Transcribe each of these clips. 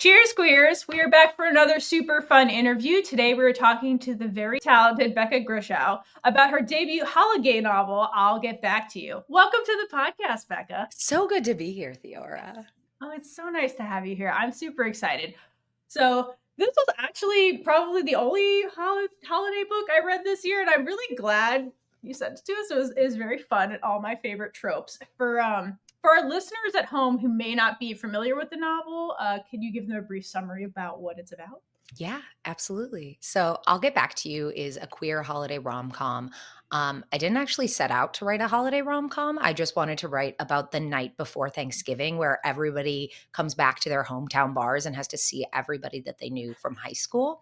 Cheers, queers! We are back for another super fun interview. Today we are talking to the very talented Becca Grischow about her debut holigay novel, I'll Get Back to You. Welcome to the podcast, Becca. So good to be here, Theora. Oh, it's so nice to have you here. I'm super excited. So this was actually probably the only holiday book I read this year, and I'm really glad you sent it to us. It was very fun and all my favorite tropes. For our listeners at home who may not be familiar with the novel, can you give them a brief summary about what it's about? Yeah, absolutely. So I'll Get Back to You is a queer holiday rom-com. I didn't actually set out to write a holiday rom-com. I just wanted to write about the night before Thanksgiving where everybody comes back to their hometown bars and has to see everybody that they knew from high school.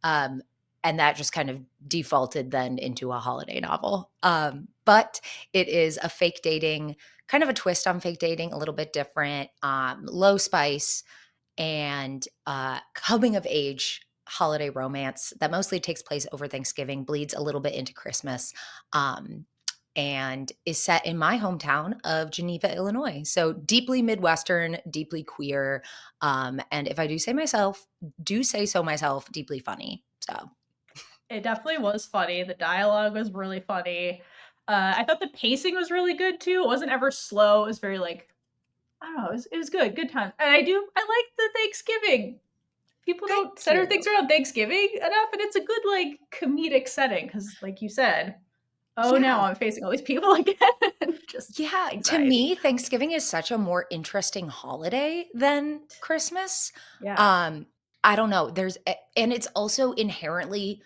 Um, and that just kind of defaulted then into a holiday novel. But it is a fake dating, kind of a twist on fake dating, a little bit different, low spice, and coming of age holiday romance that mostly takes place over Thanksgiving, bleeds a little bit into Christmas, um, and is set in my hometown of Geneva, Illinois. So deeply Midwestern, deeply queer, and if I do say so myself, deeply funny. So It definitely was funny. The dialogue was really funny. I thought the pacing was really good too. It wasn't ever slow. It was very like I don't know. It was good. Good time. And I like the Thanksgiving. People don't thank center things you. around Thanksgiving enough, and it's a good like comedic setting because, like you said, oh, now Yeah. I'm facing all these people again. Just Yeah, to anxiety. me, Thanksgiving is such a more interesting holiday than Christmas. Yeah. Um, I don't know. And it's also inherently,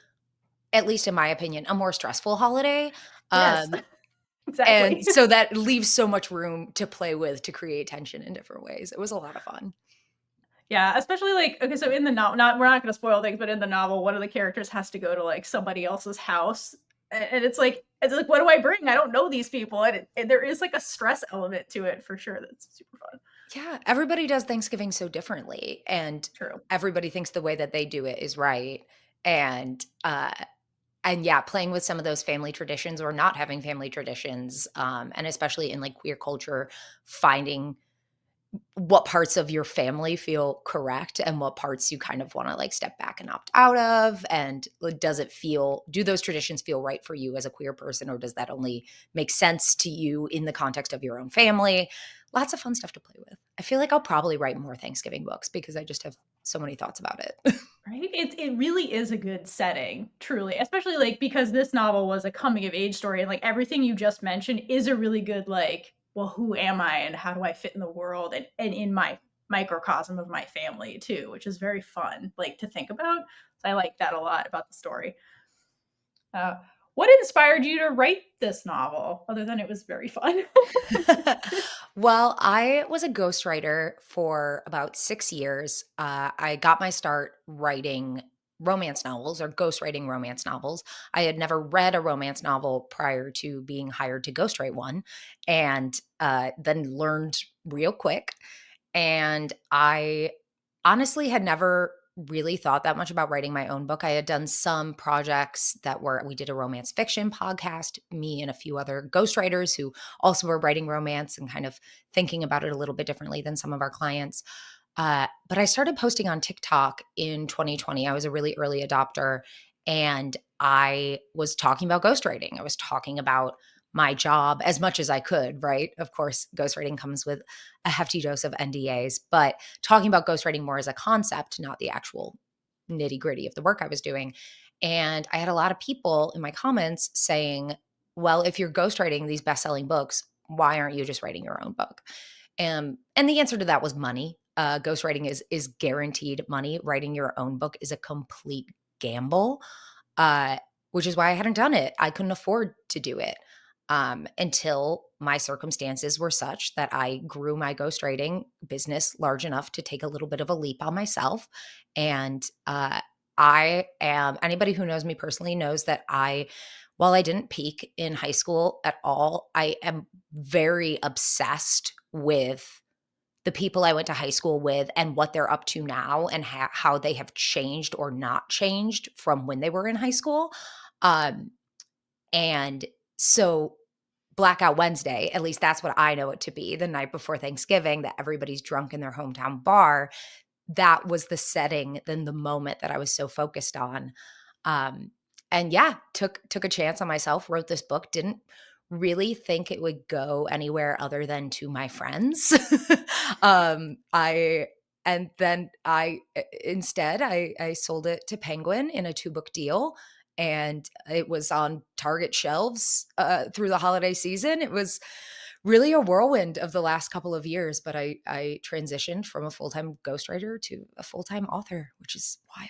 at least in my opinion, a more stressful holiday. Yes. Um, and Exactly. so that leaves so much room to play with to create tension in different ways. It was a lot of fun. Yeah, especially like okay, so in the novel, not we're not going to spoil things, but in the novel, one of the characters has to go to like somebody else's house, and it's like, what do I bring? I don't know these people, and there is like a stress element to it for sure. That's super fun. Yeah, everybody does Thanksgiving so differently, and True. everybody thinks the way that they do it is right. And and yeah, playing with some of those family traditions or not having family traditions, and especially in like queer culture, finding what parts of your family feel correct and what parts you kind of want to like step back and opt out of. And like, do those traditions feel right for you as a queer person, or does that only make sense to you in the context of your own family? Lots of fun stuff to play with. I feel like I'll probably write more Thanksgiving books because I just have so many thoughts about it. Right? It really is a good setting, truly, especially like because this novel was a coming of age story, and like everything you just mentioned is a really good like, well, who am I and how do I fit in the world and in my microcosm of my family too, which is very fun like to think about. So I like that a lot about the story. Uh, what inspired you to write this novel, other than it was very fun? Well, I was a ghostwriter for about 6 years. I got my start writing romance novels or ghostwriting romance novels. I had never read a romance novel prior to being hired to ghostwrite one, and then learned real quick. And I honestly had never really thought that much about writing my own book. I had done some projects we did a romance fiction podcast, me and a few other ghostwriters who also were writing romance and kind of thinking about it a little bit differently than some of our clients. But I started posting on TikTok in 2020. I was a really early adopter, and I was talking about ghostwriting. I was talking about my job as much as I could, right? Of course, ghostwriting comes with a hefty dose of NDAs, but talking about ghostwriting more as a concept, not the actual nitty gritty of the work I was doing. And I had a lot of people in my comments saying, well, if you're ghostwriting these best selling books, why aren't you just writing your own book? And the answer to that was money. Ghostwriting is guaranteed money. Writing your own book is a complete gamble, uh, which is why I hadn't done it. I couldn't afford to do it until my circumstances were such that I grew my ghostwriting business large enough to take a little bit of a leap on myself. And anybody who knows me personally knows that while I didn't peak in high school at all, I am very obsessed with the people I went to high school with and what they're up to now and how they have changed or not changed from when they were in high school. Um, and so Blackout Wednesday, at least that's what I know it to be, the night before Thanksgiving that everybody's drunk in their hometown bar, that was the setting, then the moment that I was so focused on. Um, and yeah, took a chance on myself, wrote this book, didn't really think it would go anywhere other than to my friends. I and then I instead I sold it to Penguin in a 2-book deal, and it was on Target shelves through the holiday season. It was really a whirlwind of the last couple of years, but I transitioned from a full-time ghostwriter to a full-time author, which is wild.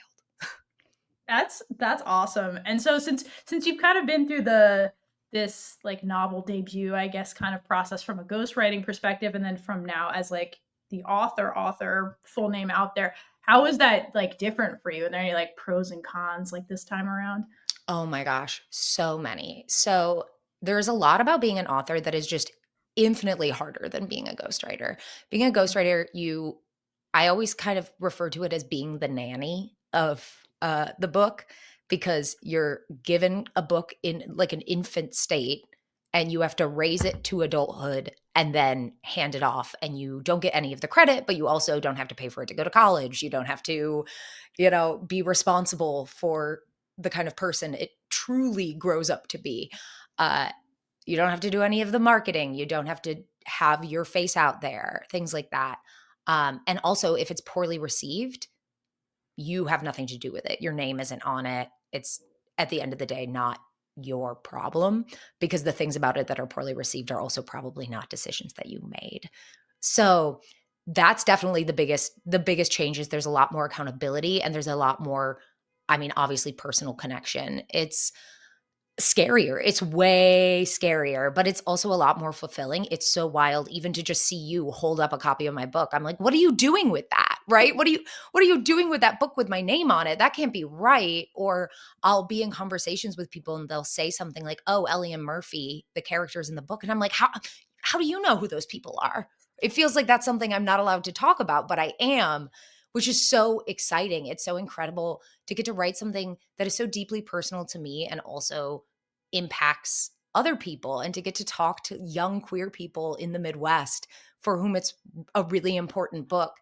That's awesome. And so since you've kind of been through the this like novel debut, I guess, kind of process from a ghostwriting perspective, and then from now as like the author, full name out there, how is that like different for you? Are there any like pros and cons like this time around? Oh my gosh, so many. So there's a lot about being an author that is just infinitely harder than being a ghostwriter. Being a ghostwriter, I always kind of refer to it as being the nanny of the book, because you're given a book in like an infant state and you have to raise it to adulthood and then hand it off, and you don't get any of the credit, but you also don't have to pay for it to go to college. You don't have to, be responsible for the kind of person it truly grows up to be. Uh, you don't have to do any of the marketing. You don't have to have your face out there, things like that. And also, if it's poorly received, you have nothing to do with it. Your name isn't on it. It's at the end of the day not your problem, because the things about it that are poorly received are also probably not decisions that you made. So that's definitely the biggest change. Is there's a lot more accountability, and there's a lot more, I mean, obviously personal connection. It's scarier. It's way scarier, but it's also a lot more fulfilling. It's so wild even to just see you hold up a copy of my book. I'm like, "What are you doing with that?" Right? What are you doing with that book with my name on it? That can't be right. Or I'll be in conversations with people and they'll say something like, "Oh, Ellie and Murphy, the characters in the book." And I'm like, "How do you know who those people are?" It feels like that's something I'm not allowed to talk about, but I am, which is so exciting. It's so incredible to get to write something that is so deeply personal to me and also impacts other people, and to get to talk to young queer people in the Midwest for whom it's a really important book.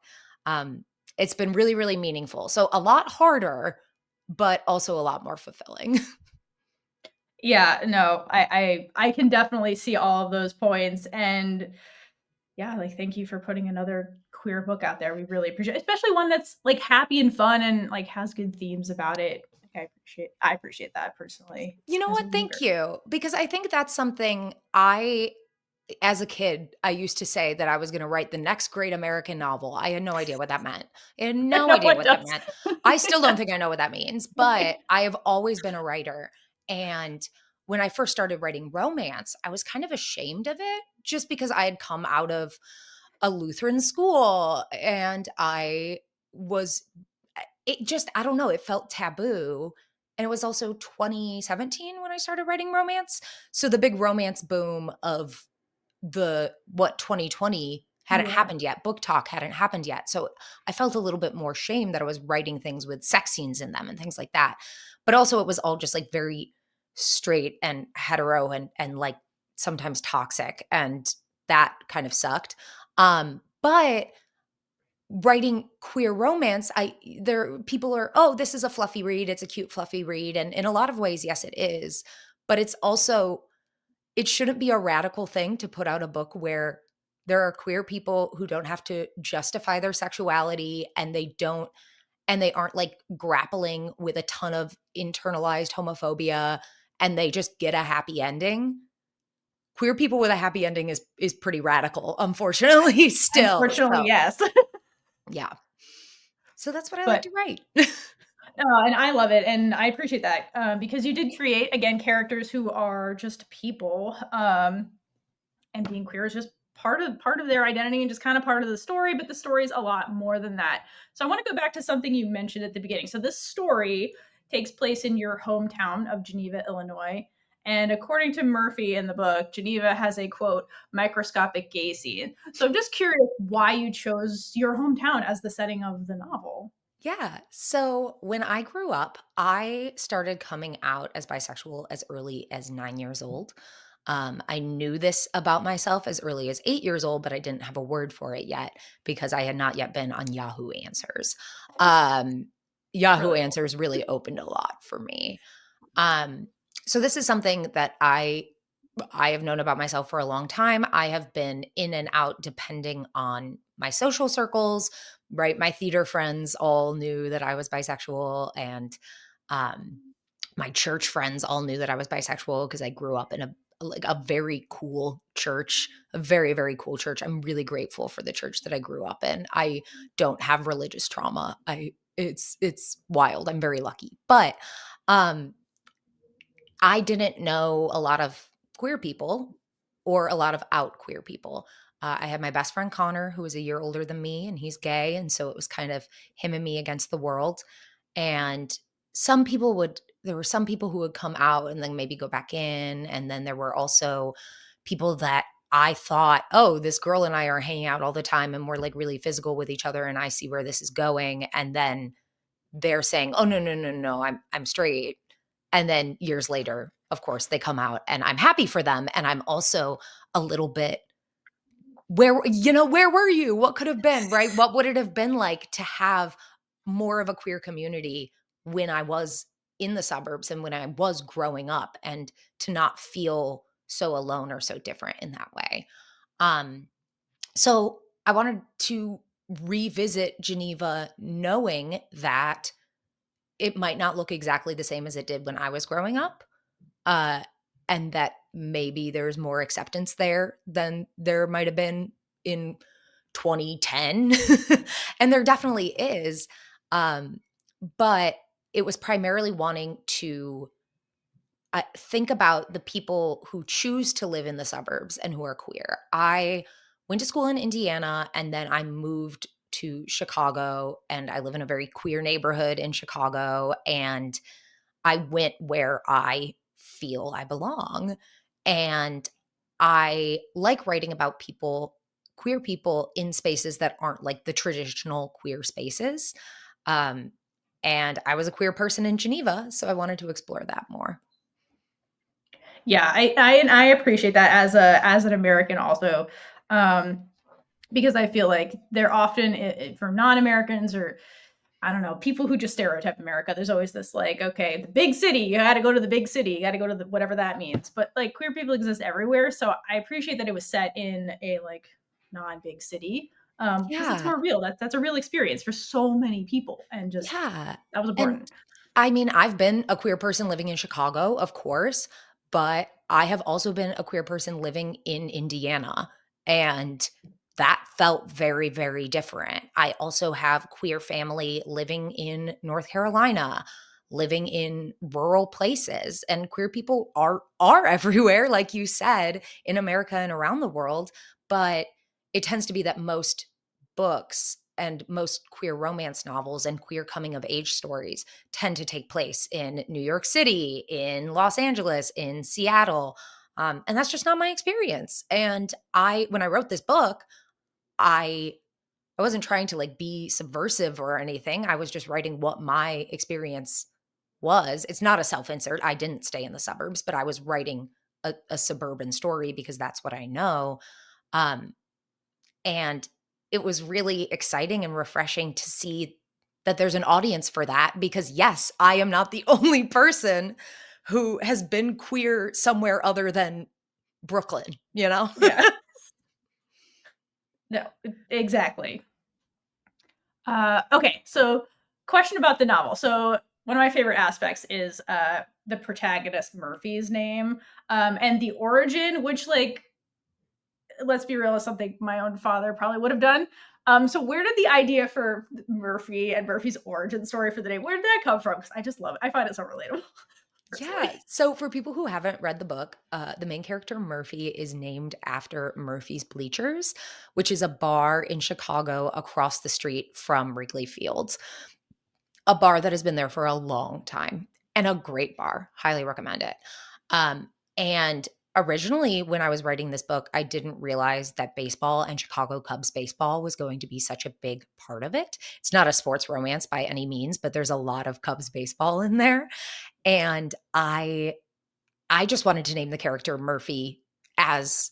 Um, it's been really, really meaningful. So a lot harder, but also a lot more fulfilling. Yeah, no, I can definitely see all of those points, and yeah, like thank you for putting another queer book out there. We really appreciate it, especially one that's like happy and fun and like has good themes about it. Like, I appreciate that personally You know as a what? Thank reader. you. Because I think that's something I as a kid, I used to say that I was gonna write the next great American novel. I had no idea what that meant. I had no No idea one what that does. meant. I still don't think I know what that means, but I have always been a writer. And when I first started writing romance, I was kind of ashamed of it, just because I had come out of a Lutheran school, and I was it just, I don't know, it felt taboo. And it was also 2017 when I started writing romance. So the big romance boom of the what 2020 hadn't Yeah. happened yet. Book talk hadn't happened yet. So I felt a little bit more shame that I was writing things with sex scenes in them and things like that. But also it was all just like very straight and hetero, and like sometimes toxic, and that kind of sucked. But writing queer romance, I there people are, "Oh, this is a fluffy read. It's a cute fluffy read." And in a lot of ways, yes, it is. But it's also, it shouldn't be a radical thing to put out a book where there are queer people who don't have to justify their sexuality, and they aren't like grappling with a ton of internalized homophobia, and they just get a happy ending. Queer people with a happy ending is pretty radical, unfortunately, still. Unfortunately, So, yes. yeah. So that's what I like But to write. no, and I love it, and I appreciate that, because you did create, again, characters who are just people, and being queer is just part of their identity and just kind of part of the story, but the story is a lot more than that. So I want to go back to something you mentioned at the beginning. So this story takes place in your hometown of Geneva, Illinois. And according to Murphy in the book, Geneva has a quote, microscopic gay scene. So I'm just curious why you chose your hometown as the setting of the novel. Yeah. So when I grew up, I started coming out as bisexual as early as 9 years old. I knew this about myself as early as 8 years old, but I didn't have a word for it yet because I had not yet been on Yahoo Answers. Um, Yahoo Really old. Answers really opened a lot for me. Um, so this is something that I have known about myself for a long time. I have been in and out depending on my social circles, right? My theater friends all knew that I was bisexual, and um, my church friends all knew that I was bisexual because I grew up in a very cool church, a very, very cool church. I'm really grateful for the church that I grew up in. I don't have religious trauma. It's wild. I'm very lucky. But um I didn't know a lot of queer people or a lot of out queer people. I had my best friend Connor, who was a year older than me, and he's gay. And so it was kind of him and me against the world. And there were some people who would come out and then maybe go back in. And then there were also people that I thought, oh, this girl and I are hanging out all the time and we're like really physical with each other. And I see where this is going. And then they're saying, "Oh, no, no, no, no, I'm straight." And then years later, of course, they come out and I'm happy for them. And I'm also a little bit, where were you? What could have been, right? What would it have been like to have more of a queer community when I was in the suburbs and when I was growing up, and to not feel so alone or so different in that way? Um, so I wanted to revisit Geneva knowing that it might not look exactly the same as it did when I was growing up, uh, and that maybe there's more acceptance there than there might have been in 2010, and there definitely is, um, but it was primarily wanting to think about the people who choose to live in the suburbs and who are queer. I went to school in Indiana and then I moved to Chicago, and I live in a very queer neighborhood in Chicago, and I went where I feel I belong. And I like writing about queer people in spaces that aren't like the traditional queer spaces. Um, and I was a queer person in Geneva, so I wanted to explore that more. Yeah, I appreciate that as an American also, um, because I feel like they're often for non-Americans, or I don't know, people who just stereotype America. There's always this like, okay, the big city, you got to go to the big city, you got to go to the whatever that means. But like queer people exist everywhere, so I appreciate that it was set in a like non-big city, because it's Yeah. more real. That's a real experience for so many people, and just Yeah. that was And important. I mean, I've been a queer person living in Chicago, of course, but I have also been a queer person living in Indiana. And that felt very, very different. I also have queer family living in North Carolina, living in rural places. And queer people are everywhere, like you said, in America and around the world. But it tends to be that most books and most queer romance novels and queer coming of age stories tend to take place in New York City, in Los Angeles, in Seattle. And that's just not my experience. And when I wrote this book, I I wasn't trying to like be subversive or anything. I was just writing what my experience was. It's not a self-insert. I didn't stay in the suburbs, but I was writing a suburban story because that's what I know. Um, and it was really exciting and refreshing to see that there's an audience for that, because yes, I am not the only person who has been queer somewhere other than Brooklyn, you know? Yeah, no, exactly. Okay, so question about the novel. So one of my favorite aspects is the protagonist Murphy's name, and the origin, which like let's be real, is something my own father probably would have done. So where did the idea for Murphy and Murphy's origin story for the name? Where did that come from? Because I just love it. I find it so relatable, Yeah. personally. So for people who haven't read the book, the main character Murphy is named after Murphy's Bleachers, which is a bar in Chicago across the street from Wrigley Fields, a bar that has been there for a long time and a great bar. Highly recommend it. And originally, when I was writing this book, I didn't realize that baseball and Chicago Cubs baseball was going to be such a big part of it. It's not a sports romance by any means, but there's a lot of Cubs baseball in there. And I just wanted to name the character Murphy as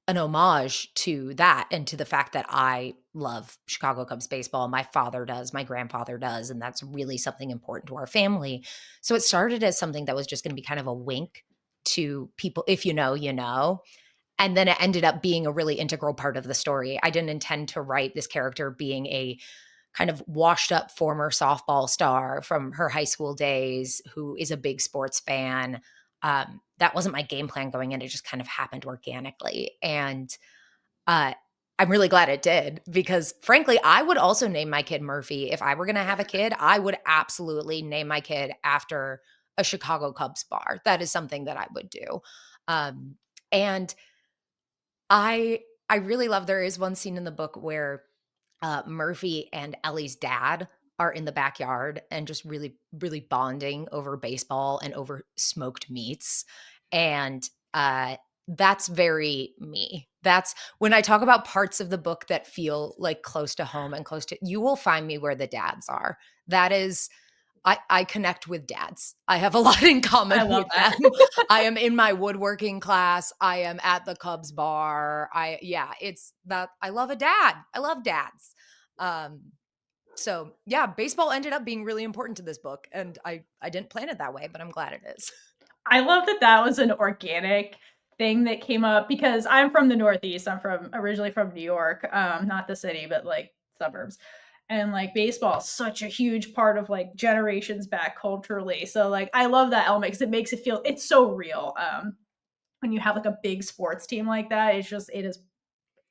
an homage to that and to the fact that I love Chicago Cubs baseball. My father does, my grandfather does, and that's really something important to our family. So it started as something that was just going to be kind of a wink to people. If you know, you know. And then it ended up being a really integral part of the story. I didn't intend to write this character being a kind of washed up former softball star from her high school days who is a big sports fan. That wasn't my game plan going in. It just kind of happened organically. And uh, I'm really glad it did because, frankly, I would also name my kid Murphy. If I were going to have a kid, I would absolutely name my kid after a Chicago Cubs bar. That is something that I would do. Um, and I I really love there is one scene in the book where Murphy and Ellie's dad are in the backyard and just really, really bonding over baseball and over smoked meats. And that's very me. That's when I talk about parts of the book that feel like close to home and close to, you will find me where the dads are. That is, I connect with dads. I have a lot in I common love with that. them. I am in my woodworking class. I am at the Cubs bar. Yeah, it's that I love a dad. I love dads. Um, so yeah, baseball ended up being really important to this book, and I didn't plan it that way, but I'm glad it is. I love that that was an organic thing that came up because I'm from the Northeast. I'm from originally from New York, not the city, but like suburbs. And like baseball is such a huge part of like generations back culturally. So like I love that element because it makes it feel it's so real. When you have like a big sports team like that, it is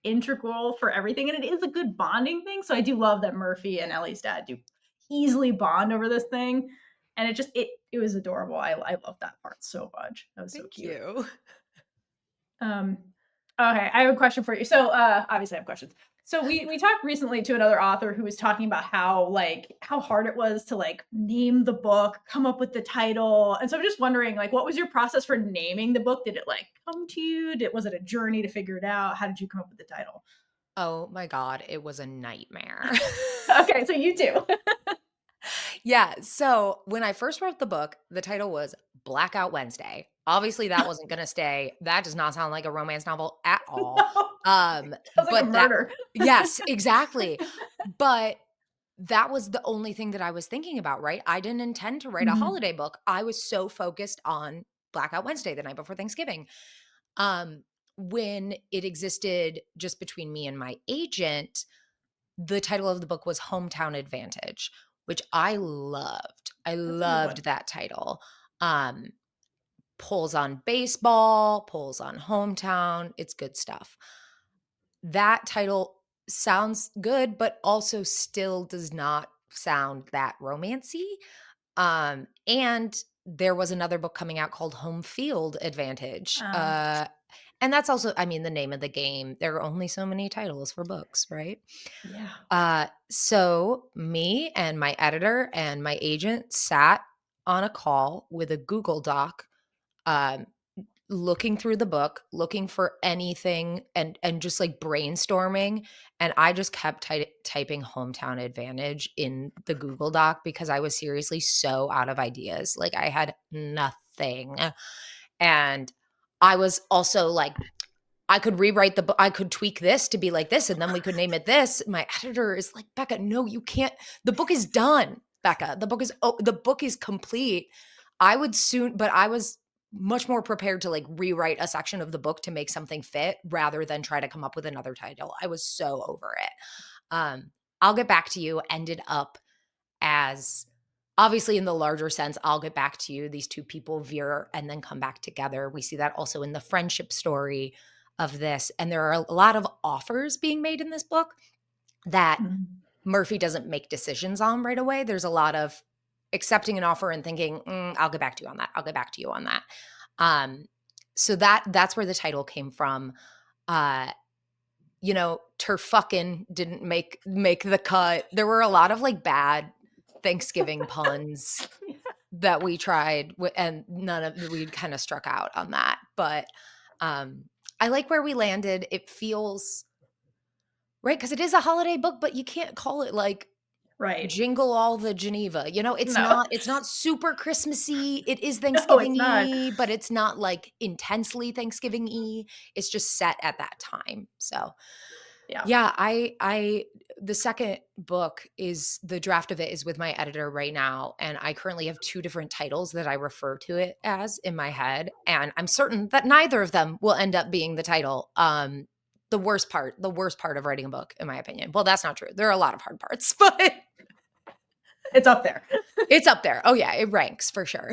integral for everything and it is a good bonding thing. So I do love that Murphy and Ellie's dad do easily bond over this thing. And it was adorable. I love that part so much. That was so Thank cute. you. Um, okay, I have a question for you. So, obviously I have questions. So we talked recently to another author who was talking about how like how hard it was to like name the book, come up with the title. And so I'm just wondering like what was your process for naming the book? Did it like come to you? Was it a journey to figure it out? How did you come up with the title? Oh my god, it was a nightmare. Okay, so you too. Yeah, so when I first wrote the book, the title was Blackout Wednesday. Obviously, that wasn't gonna stay. That does not sound like a romance novel at all. No. Sounds like a But that murder. yes, exactly. But that was the only thing that I was thinking about, right? I didn't intend to write a Mhm. holiday book. I was so focused on Blackout Wednesday, the night before Thanksgiving. Um, when it existed just between me and my agent, the title of the book was Hometown Advantage, which I loved. I That's a good one. loved that title. Um, pulls on baseball, pulls on hometown. It's good stuff. That title sounds good, but also still does not sound that romancy. And there was another book coming out called Home Field Advantage. Uh, And that's also, I mean, the name of the game. There are only so many titles for books, right? yeah. So me and my editor and my agent sat on a call with a Google Doc, um, looking through the book, looking for anything and just like brainstorming. And I just kept typing hometown advantage in the Google Doc because I was seriously so out of ideas. Like I had nothing. And I was also like, I could rewrite the book. I could tweak this to be like this, and then we could name it this. My editor is like, Becca, no, you can't. The book is done, Becca. The book is complete. I would soon, but I was much more prepared to like rewrite a section of the book to make something fit rather than try to come up with another title. I was so over it. Um, I'll get back to you ended up as obviously in the larger sense, I'll get back to you. These two people veer and then come back together. We see that also in the friendship story of this. And there are a lot of offers being made in this book that Mhm. Murphy doesn't make decisions on right away. There's a lot of accepting an offer and thinking, I'll get back to you on that. I'll get back to you on that. Um, so that's where the title came from. Uh, Turfuckin didn't make the cut. There were a lot of like bad Thanksgiving puns that we tried and none of we kind of struck out on that. But I like where we landed. It feels right because it is a holiday book, but you can't call it like Right. Jingle all the Geneva, No. it's not super Christmassy, it is No, it's not. Thanksgiving-y, but it's not, like, intensely Thanksgiving-y, it's just set at that time, so, Yeah. yeah, I the second book is the draft of it is with my editor right now, and I currently have 2 different titles that I refer to it as in my head, and I'm certain that neither of them will end up being the title. The worst part of writing a book, in my opinion. Well, that's not true. There are a lot of hard parts, but It's up there. it's up there. Oh, yeah, it ranks for sure.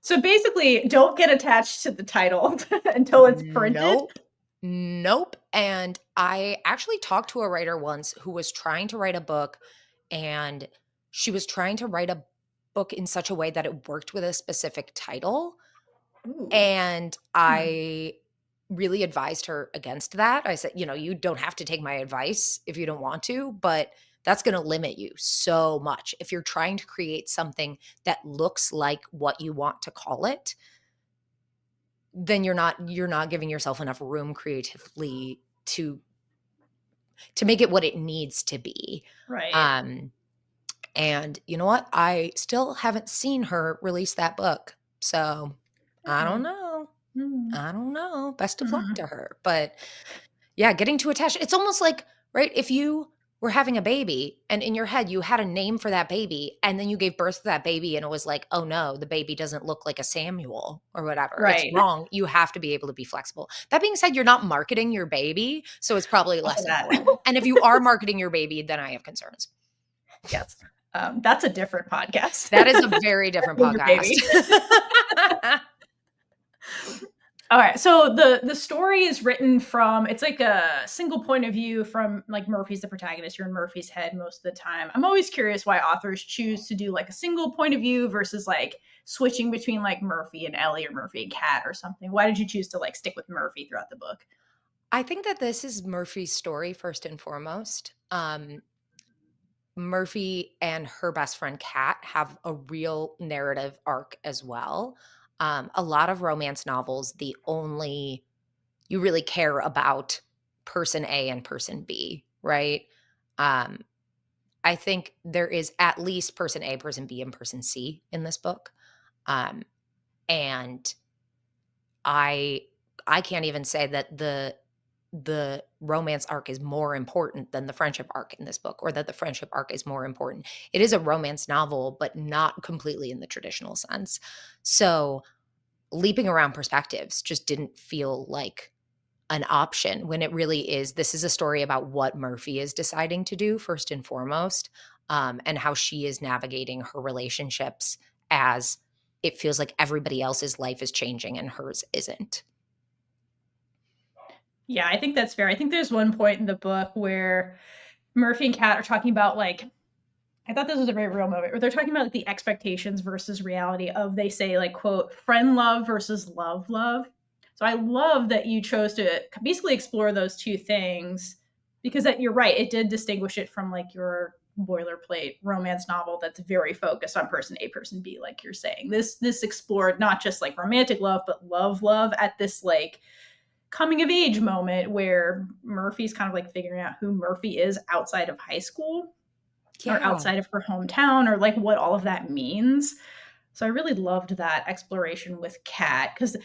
So basically, don't get attached to the title until it's printed. Nope. Nope. And I actually talked to a writer once who was trying to write a book, and she was trying to write a book in such a way that it worked with a specific title. Ooh. And Hmm. I really advised her against that. I said, you don't have to take my advice if you don't want to, but that's going to limit you so much. If you're trying to create something that looks like what you want to call it, then you're not giving yourself enough room creatively to make it what it needs to be. Right. Um, and you know what? I still haven't seen her release that book. So I don't Oh. know. Mm. I don't know. Best of luck Mm. to her. But yeah, getting too attached. It's almost like, right, if you were having a baby and in your head you had a name for that baby and then you gave birth to that baby and it was like, oh no, the baby doesn't look like a Samuel or whatever. It's Right. wrong. You have to be able to be flexible. That being said, you're not marketing your baby, so it's probably Also less that. important. And if you are marketing your baby, then I have concerns. Yes. That's a different podcast. That is a very different Marketing your podcast. baby. All right. So the story is written from it's like a single point of view from like Murphy's the protagonist. You're in Murphy's head most of the time. I'm always curious why authors choose to do like a single point of view versus like switching between like Murphy and Ellie or Murphy and Kat or something. Why did you choose to like stick with Murphy throughout the book? I think that this is Murphy's story first and foremost. Murphy and her best friend Kat have a real narrative arc as well. A lot of romance novels, the only you really care about person A and person B, right? Um, I think there is at least person A, person B, and person C in this book. Um, and I I can't even say that the romance arc is more important than the friendship arc in this book or that the friendship arc is more important. It is a romance novel, but not completely in the traditional sense. So, leaping around perspectives just didn't feel like an option when it really is this is a story about what Murphy is deciding to do first and foremost, and how she is navigating her relationships as it feels like everybody else's life is changing and hers isn't. Yeah, I think that's fair. I think there's one point in the book where Murphy and Kat are talking about like I thought this was a very real moment where they're talking about like the expectations versus reality of they say like quote friend love versus love. So I love that you chose to basically explore those two things because that you're right, it did distinguish it from like your boilerplate romance novel that's very focused on person A, person B, like you're saying. This explored not just like romantic love, but love at this like coming of age moment where Murphy's kind of like figuring out who Murphy is outside of high school or Yeah. outside of her hometown or like what all of that means. So I really loved that exploration with Kat because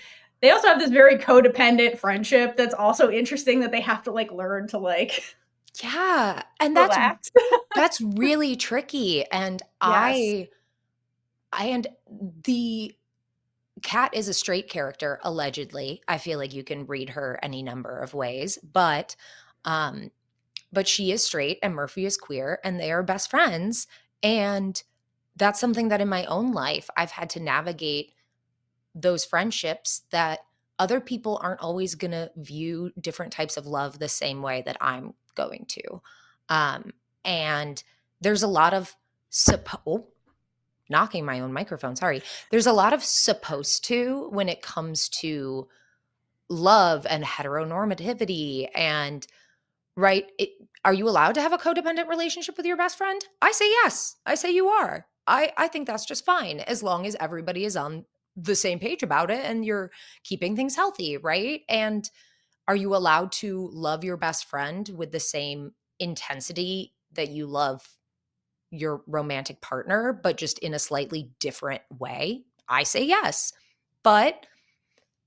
they also have this very codependent friendship that's also interesting that they have to like learn to like Yeah, and relax. that's really tricky, and Yes. and the Cat is a straight character, allegedly. I feel like you can read her any number of ways, um, but she is straight and Murphy is queer, and they are best friends, and that's something that in my own life, I've had to navigate those friendships that other people aren't always gonna view different types of love the same way that I'm going to. Um, and there's a lot of knocking my own microphone, sorry. There's a lot of supposed to when it comes to love and heteronormativity and right, are you allowed to have a codependent relationship with your best friend? I say yes. I say you are. I think that's just fine as long as everybody is on the same page about it and you're keeping things healthy, right? And are you allowed to love your best friend with the same intensity that you love your romantic partner, but just in a slightly different way, I say yes. But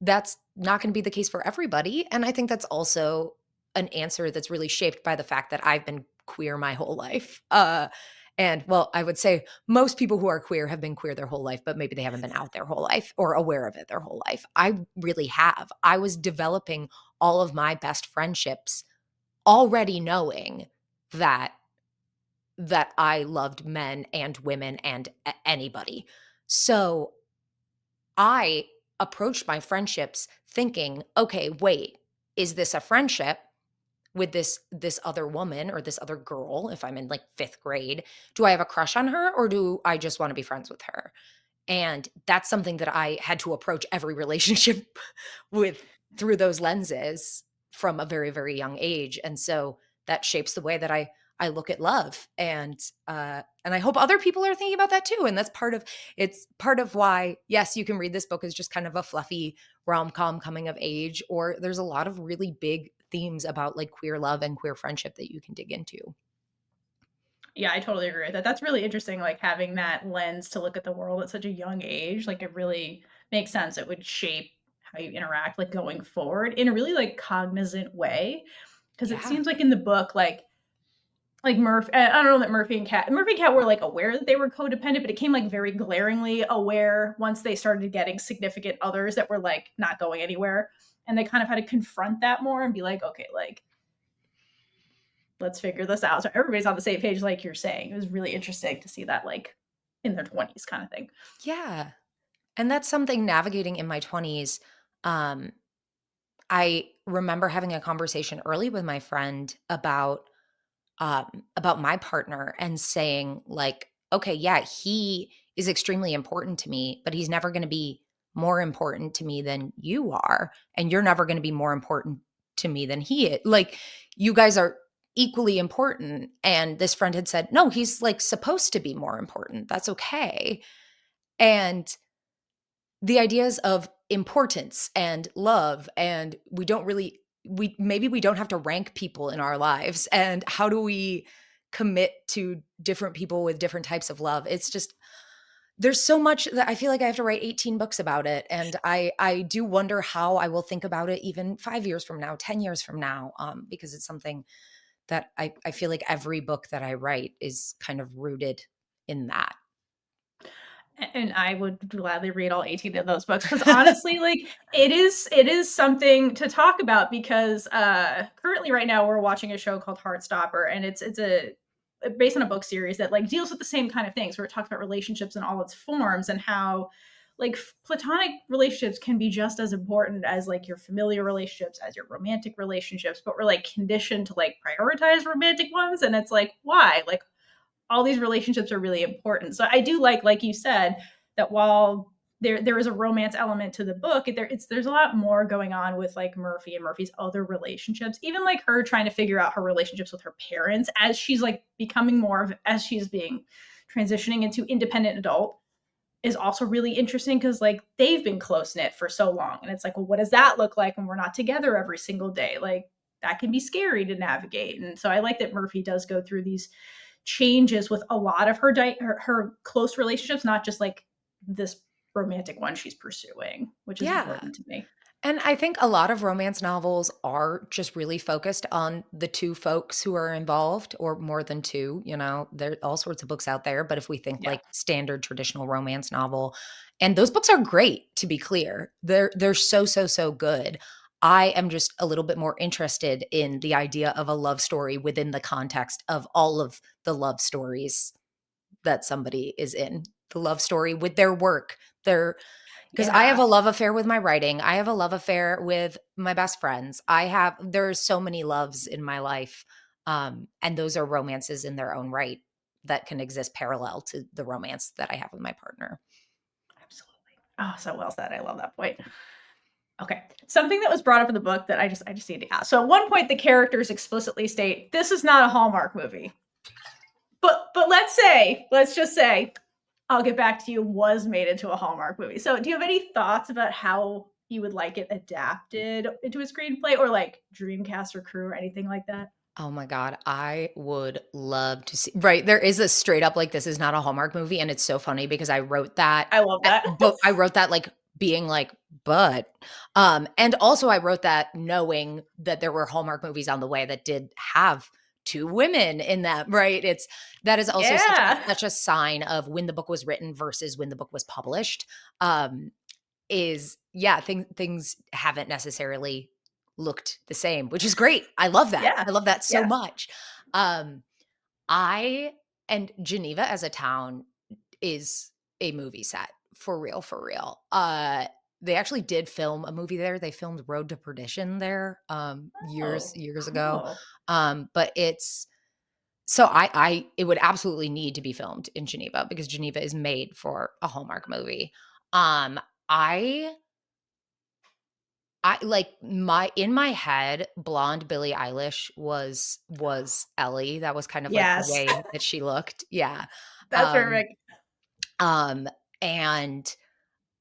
that's not going to be the case for everybody. And I think that's also an answer that's really shaped by the fact that I've been queer my whole life. And well, I would say most people who are queer have been queer their whole life, but maybe they haven't been out their whole life or aware of it their whole life. I really have. I was developing all of my best friendships already knowing that I loved men and women and anybody. So I approached my friendships thinking, okay, wait, is this a friendship with this other woman or this other girl if I'm in like 5th grade? Do I have a crush on her or do I just want to be friends with her? And that's something that I had to approach every relationship with through those lenses from a very, very young age. And so that shapes the way that I look at love. And I hope other people are thinking about that too. And that's part of why, yes, you can read this book as just kind of a fluffy rom-com coming of age, or there's a lot of really big themes about like queer love and queer friendship that you can dig into. Yeah, I totally agree with that. That's really interesting, like, having that lens to look at the world at such a young age, like, it really makes sense. It would shape how you interact, like, going forward in a really, like, cognizant way. Because it Yeah. seems like in the book, like I don't know that Murphy and Kat were, like, aware that they were codependent, but it came, like, very glaringly aware once they started getting significant others that were, like, not going anywhere, and they kind of had to confront that more and be like, "Okay, like, let's figure this out." So everybody's on the same page, like you're saying. It was really interesting to see that, like, in their 20s kind of thing. Yeah. And that's something navigating in my 20s. Um, I remember having a conversation early with my friend about my partner and saying like, okay, yeah, he is extremely important to me, but he's never going to be more important to me than you are, and you're never going to be more important to me than he is. Like, you guys are equally important. And this friend had said, no, he's like supposed to be more important. That's okay. And the ideas of importance and love, and we don't have to rank people in our lives, and how do we commit to different people with different types of love. It's just, there's so much that I feel like I have to write 18 books about it, and I do wonder how I will think about it even 5 years from now, 10 years from now, because it's something that I feel like every book that I write is kind of rooted in that. And I would gladly read all 18 of those books because honestly, like, it is something to talk about because, currently right now we're watching a show called Heartstopper, and it's a based on a book series that, like, deals with the same kind of things where it talks about relationships in all its forms and how, like, platonic relationships can be just as important as, like, your familiar relationships, as your romantic relationships, but we're, like, conditioned to, like, prioritize romantic ones, and it's like, why? Like, all these relationships are really important. So I do like you said, that while there is a romance element to the book, there's a lot more going on with like Murphy and Murphy's other relationships. Even like her trying to figure out her relationships with her parents as she's like becoming more of as she's being transitioning into independent adult is also really interesting because like they've been close knit for so long. And it's like, well, what does that look like when we're not together every single day? Like that can be scary to navigate. And so I like that Murphy does go through these changes with a lot of her close relationships, not just like this romantic one she's pursuing, which is Yeah. important to me. And I think a lot of romance novels are just really focused on the two folks who are involved, or more than two. There are all sorts of books out there. But if we think Yeah. like standard traditional romance novel, and those books are great, to be clear, they're so, so, so good. I am just a little bit more interested in the idea of a love story within the context of all of the love stories that somebody is in. The love story with their work, their because I have Yeah. a love affair with my writing. I have a love affair with my best friends. There's so many loves in my life. And those are romances in their own right that can exist parallel to the romance that I have with my partner. Absolutely. Oh, so well said. I love that point. Okay. Something that was brought up in the book that I just need to ask. So at one point the characters explicitly state this is not a Hallmark movie. But let's just say I'll Get Back to You was made into a Hallmark movie. So do you have any thoughts about how you would like it adapted into a screenplay or like Dreamcast or Crew or anything like that? Oh my god, I would love to see right, there is a straight up, like, this is not a Hallmark movie, and it's so funny because I wrote that I love that. but I wrote that, like, being like, "But" and also I wrote that knowing that there were Hallmark movies on the way that did have 2 women in them, right? That is also Yeah. such a sign of when the book was written versus when the book was published, um, is yeah, things haven't necessarily looked the same, which is great. I love that. Yeah. I love that so Yeah. much. Um, I and Geneva as a town is a movie set for real, for real. They actually did film a movie there. They filmed Road to Perdition there Oh, years ago. cool. But it's so I it would absolutely need to be filmed in Geneva because Geneva is made for a Hallmark movie. Um, I I like my in my head, blonde Billie Eilish was Ellie. That was kind of like the Yes. way that she looked. Yeah. That's Um, perfect. um, and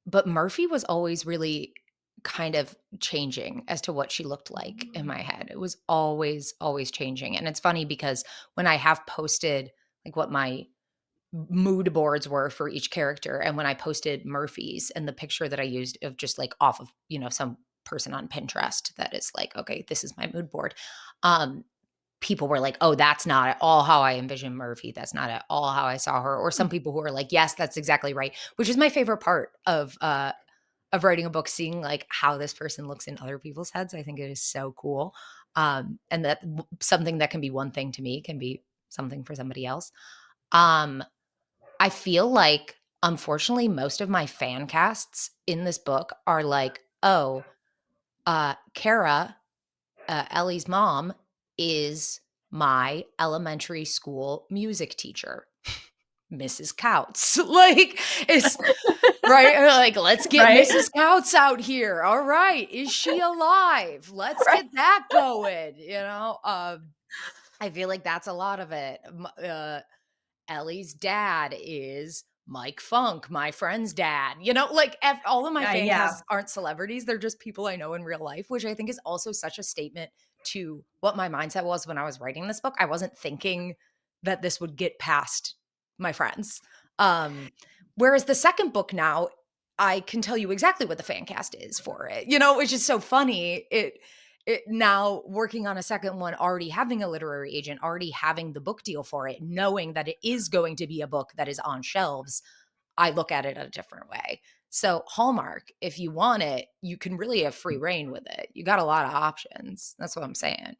but Murphy was always really kind of changing as to what she looked like in my Mm. head. It was always, always changing. And it's funny because when I have posted like what my mood boards were for each character. And when I posted Murphy's and the picture that I used of just like off of, some person on Pinterest that is like, okay, this is my mood board. Um, People were like, oh, that's not at all how I envisioned Murphy. That's not at all how I saw her. Or some Hmm. people who are like, yes, that's exactly right, which is my favorite part of writing a book, seeing like how this person looks in other people's heads. I think it is so cool. And that something that can be one thing to me can be something for somebody else. Um, I feel like, unfortunately, most of my fan casts in this book are like, "Oh, Kara, Ellie's mom, is my elementary school music teacher, Mrs. Couts." Like, it's right? Like, "Let's get Right? Mrs. Couts out here. All right. Is she alive? Let's Right. get that going," I feel like that's a lot of it. Ellie's dad is Mike Funk, my friend's dad. All of my fan Yeah. casts aren't celebrities. They're just people I know in real life, which I think is also such a statement to what my mindset was when I was writing this book. I wasn't thinking that this would get past my friends. Um, Whereas the second book now, I can tell you exactly what the fan cast is for it, which is so funny. It now working on a second one, already having a literary agent, already having the book deal for it, knowing that it is going to be a book that is on shelves, I look at it a different way. So Hallmark, if you want it, you can really have free reign with it. You got a lot of options. That's what I'm saying.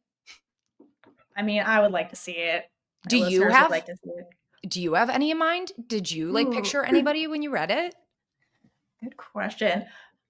I mean, I would like to see it. My Do you listeners would have like to see it. do you have any in mind? Did you like Ooh, picture anybody when you read it? good question.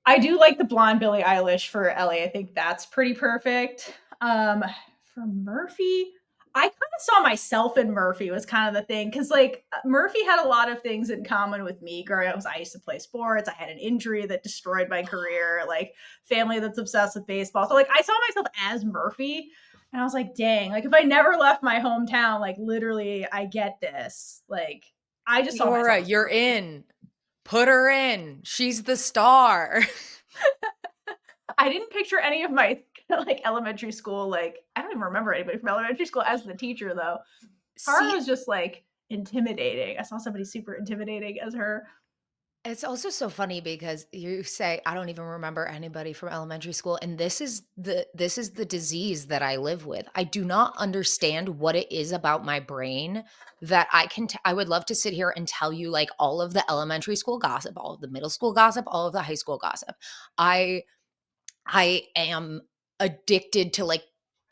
I do like the blonde Billie Eilish for Ellie. I think that's pretty perfect. For Murphy, I kind of saw myself in Murphy was kind of the thing because like Murphy had a lot of things in common with me growing up. I used to play sports. I had an injury that destroyed my career. Like family that's obsessed with baseball. So like I saw myself as Murphy, and I was like, dang, like if I never left my hometown, like literally, I get this. Like I just saw Theora, myself as you're Murphy. in. Put her in. She's the star. I didn't picture any of my like elementary school, like I don't even remember anybody from elementary school as the teacher though. Tara See, was just like intimidating. I saw somebody super intimidating as her. it's also so funny because you say, "I don't even remember anybody from elementary school," and this is the disease that I live with. I do not understand what it is about my brain that I would love to sit here and tell you, like, all of the elementary school gossip, all of the middle school gossip, all of the high school gossip. I I am addicted to, like,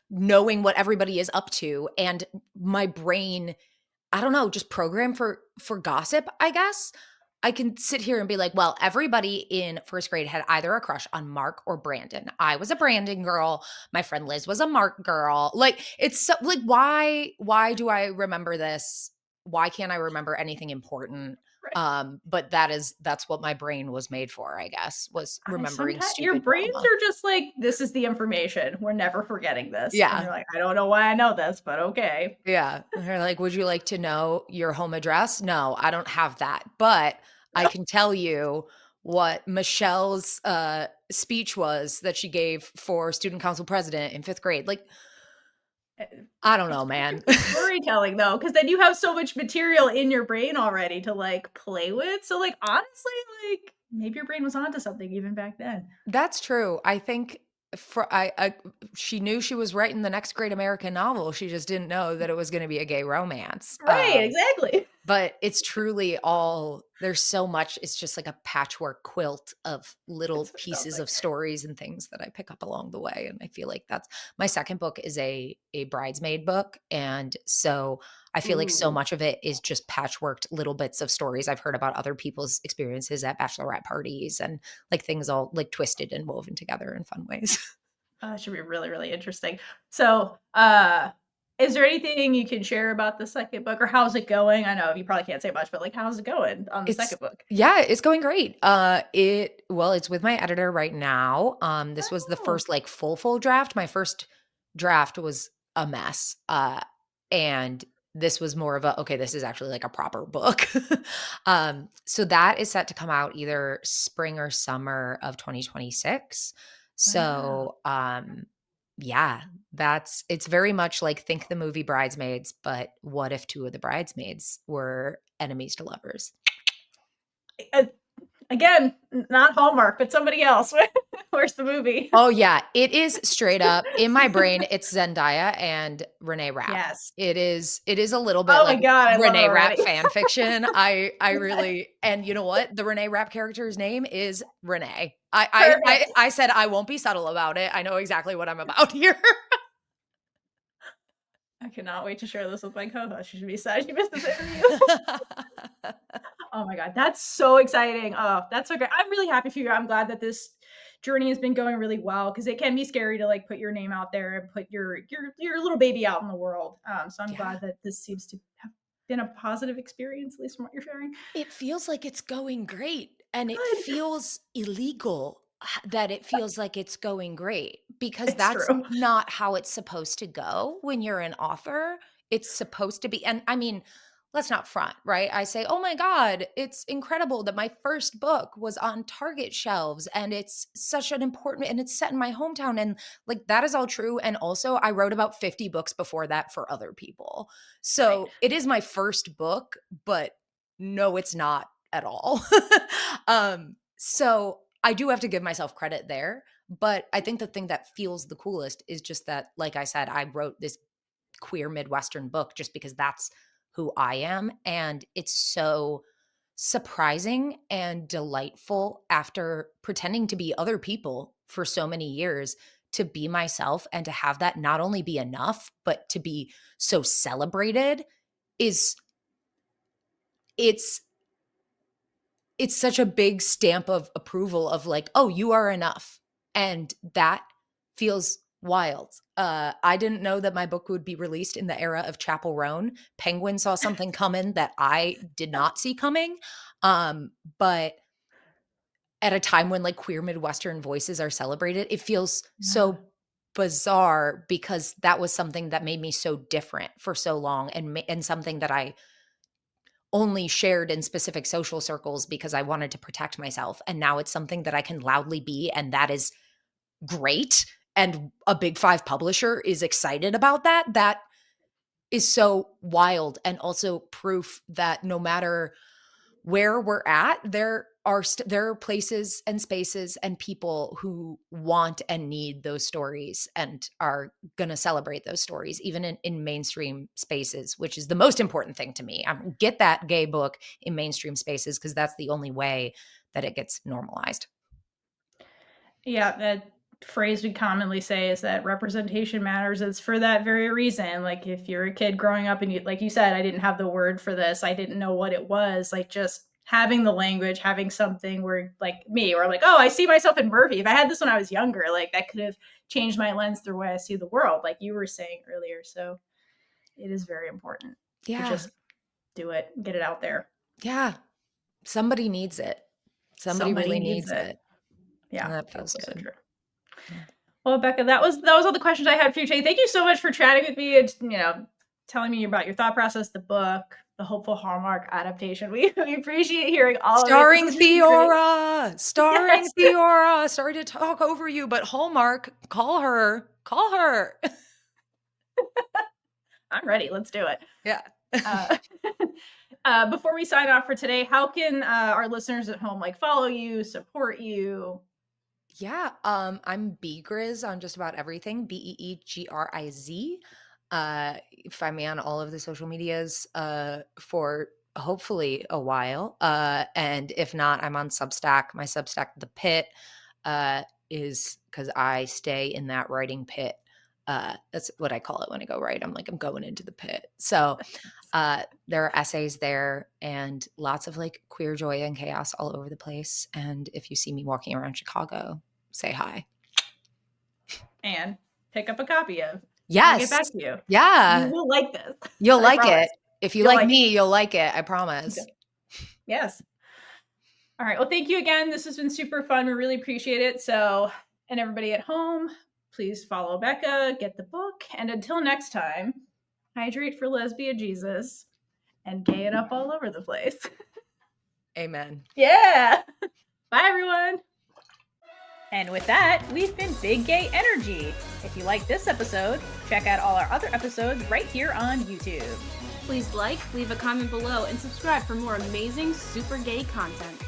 knowing what everybody is up to, and my brain, I don't know, just programmed for gossip, I guess. I can sit here and be like, well, everybody in first grade had either a crush on Mark or Brandon. I was a Brandon girl. My friend Liz was a Mark girl. Like, it's so, like, why do I remember this? Why can't I remember anything important? Right. But that's what my brain was made for, I guess, was I remembering sometimes your stupid brains drama. are just like, this is the information. We're never forgetting this. And Yeah. you're like, I don't know why I know this, but okay. Yeah. And they're like, "Would you like to know your home address?" "No, I don't have that, but I can tell you what Michelle's, speech was that she gave for student council president in 5th grade." Like, Eh, I don't it's know, man. perfect for storytelling though, because then you have so much material in your brain already to, like, play with, so, like, honestly, like, maybe your brain was onto something even back then. That's true. I think for I she knew she was writing the next great American novel, she just didn't know that it was gonna be a gay romance. Right, exactly. But it's truly all there's so much it's just like a patchwork quilt of little It's pieces something. of stories and things that I pick up along the way, and I feel like that's my second book is a bridesmaid book, and so I feel like so Ooh. much of it is just patchworked little bits of stories I've heard about other people's experiences at bachelorette parties and, like, things all, like, twisted and woven together in fun ways. It should be really, really interesting. So, is there anything you can share about the second book, or how's it going? I know you probably can't say much, but, like, how's it going on the It's second book? yeah, it's going great. It's with my editor right now. This was the Oh, first like full draft. My first draft was a mess. And this was more of a okay, this is actually like a proper book. So that is set to come out either spring or summer of 2026. wow. So, yeah, that's it's very much like think the movie Bridesmaids, but what if two of the bridesmaids were enemies to lovers? Uh, Again, not Hallmark, but somebody else. Where's the movie? Oh, yeah, it is straight up in my brain, it's Zendaya and Renee Rapp. Yes. It is a little bit Oh my like god, I love it Renee Rapp already. fan fiction. I really and you know what? The Renee Rapp character's name is Renee. Perfect. I said I won't be subtle about it. I know exactly what I'm about here. I cannot wait to share this with my co-host. She should be sad she missed this interview. Oh my god, that's so exciting. Oh, that's so great. I'm really happy for you. I'm glad that this journey has been going really well because it can be scary to like put your name out there and put your little baby out in the world. So I'm Yeah. glad that this seems to have been a positive experience, at least from what you're sharing. It feels like it's going great, and it Good. feels illegal that it feels like it's going great because It's that's true. not how it's supposed to go when you're an author. It's supposed to be and I mean, let's not front, right? I say, "Oh my god, it's incredible that my first book was on Target shelves and it's such an important and it's set in my hometown." And like that is all true and also I wrote about 50 books before that for other people. Right. So, it is my first book, but no, it's not at all. So I do have to give myself credit there, but I think the thing that feels the coolest is just that, like I said, I wrote this queer Midwestern book just because that's who I am. And it's so surprising and delightful after pretending to be other people for so many years to be myself and to have that not only be enough, but to be so celebrated is it's it's such a big stamp of approval of like, "Oh, you are enough." And that feels wild. I didn't know that my book would be released in the era of Chapel Roan. Penguin saw something coming that I did not see coming. But at a time when like queer Midwestern voices are celebrated, it feels Yeah. so bizarre because that was something that made me so different for so long and something that I only shared in specific social circles because I wanted to protect myself. And now it's something that I can loudly be, and that is great. And a big five publisher is excited about that. That is so wild. And also proof that no matter where we're at, there are places and spaces and people who want and need those stories and are going to celebrate those stories even in mainstream spaces, which is the most important thing to me. Get that gay book in mainstream spaces because that's the only way that it gets normalized. Yeah, that phrase we commonly say is that representation matters. It's for that very reason. Like if you're a kid growing up and you like you said, I didn't have the word for this. I didn't know what it was. Like just having the language, having something where like me, or like, oh, I see myself in Murphy. If I had this when I was younger, like that could have changed my lens through the way I see the world, like you were saying earlier. So it is very important to Yeah. just do it, get it out there. Yeah. Somebody needs it. Somebody Somebody really needs needs it. it. And Yeah, that feels that's so good. true. Yeah. Well, Becca, that was all the questions I had for you today. Thank you so much for chatting with me and telling me about your thought process, the book, the hopeful Hallmark adaptation. We appreciate hearing all of it. This Starring was really great. Theora, starring Yes. Theora. Sorry to talk over you, but Hallmark, call her, call her. I'm ready. Let's do it. Yeah. Before we sign off for today, how can our listeners at home like follow you, support you? Yeah, I'm Begriz on just about everything. Beegriz. Find me on all of the social medias for hopefully a while. And if not, I'm on Substack. My Substack, The Pit, is because I stay in that writing pit. That's what I call it when I go write. I'm like, I'm going into the pit. So there are essays there and lots of like queer joy and chaos all over the place. And if you see me walking around Chicago, say hi. And pick up a copy of. Yes. I'll get back to you. Yeah. You will like this. You'll I like promise. it. If you You'll like like me, you'll like it. I promise. Yes. All right. Well, thank you again. This has been super fun. We really appreciate it. So, and everybody at home, please follow Becca, get the book. And until next time, hydrate for lesbian Jesus and gay it up all over the place. Amen. Yeah. Bye, everyone. And with that, we've been Big Gay Energy. If you like this episode, check out all our other episodes right here on YouTube. Please like, leave a comment below, and subscribe for more amazing super gay content.